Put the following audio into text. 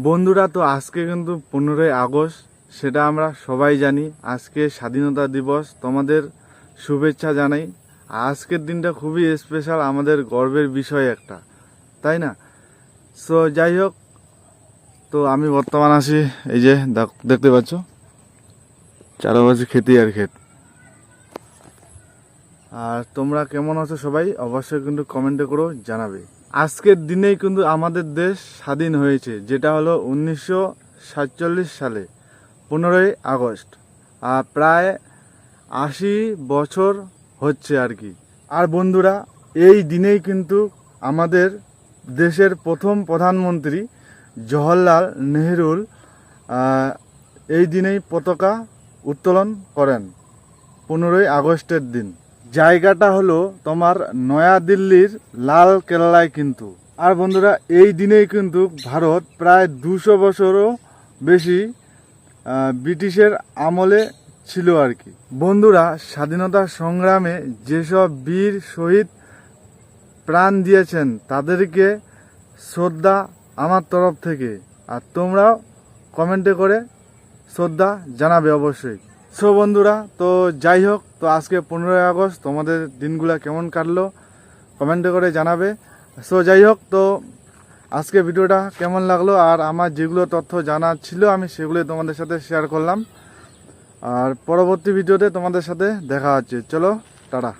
বন্ধুরা, তো আজকে কিন্তু 15ই আগস্ট, সেটা আমরা সবাই জানি। আজকে স্বাধীনতা দিবস, তোমাদের শুভেচ্ছা জানাই। আজকের দিনটা খুবই স্পেশাল, আমাদের গর্বের বিষয় একটা, তাই না? সো যাই হোক, তো আমি বর্তমান আছি, এই যে দেখতে পাচ্ছ চারপাশে খেতি আর ক্ষেত। আর তোমরা কেমন আছো সবাই অবশ্যই কিন্তু কমেন্টে করেও জানাবে। আজকের দিনেই কিন্তু আমাদের দেশ স্বাধীন হয়েছে, যেটা হলো 1947 সালে 15ই আগস্ট। আর প্রায় 80 বছর হচ্ছে আর কি। আর বন্ধুরা, এই দিনেই কিন্তু আমাদের দেশের প্রথম প্রধানমন্ত্রী জওহরলাল নেহরুল এই দিনেই পতাকা উত্তোলন করেন, 15ই আগস্টের দিন। জায়গাটা হলো তোমার নয়াদিল্লির লাল কেল্লায় কিন্তু। আর বন্ধুরা, এই দিনেই কিন্তু ভারত প্রায় 200 বছরও বেশি ব্রিটিশের আমলে ছিল আর কি। বন্ধুরা, স্বাধীনতা সংগ্রামে যেসব বীর শহীদ প্রাণ দিয়েছেন তাদেরকে শ্রদ্ধা আমার তরফ থেকে। আর তোমরাও কমেন্টে করে শ্রদ্ধা জানাবে অবশ্যই। সো বন্ধুরা, তো যাই হোক, তো আজকে 15ই আগস্ট তোমাদের দিনগুলো কেমন কাটলো কমেন্টে করে জানাবে। সো যাই হোক, তো আজকে ভিডিওটা কেমন লাগলো, আর আমার যেগুলো তথ্য জানার ছিল আমি সেগুলো তোমাদের সাথে শেয়ার করলাম। আর পরবর্তী ভিডিওতে তোমাদের সাথে দেখা হচ্ছে। চলো, টাটা।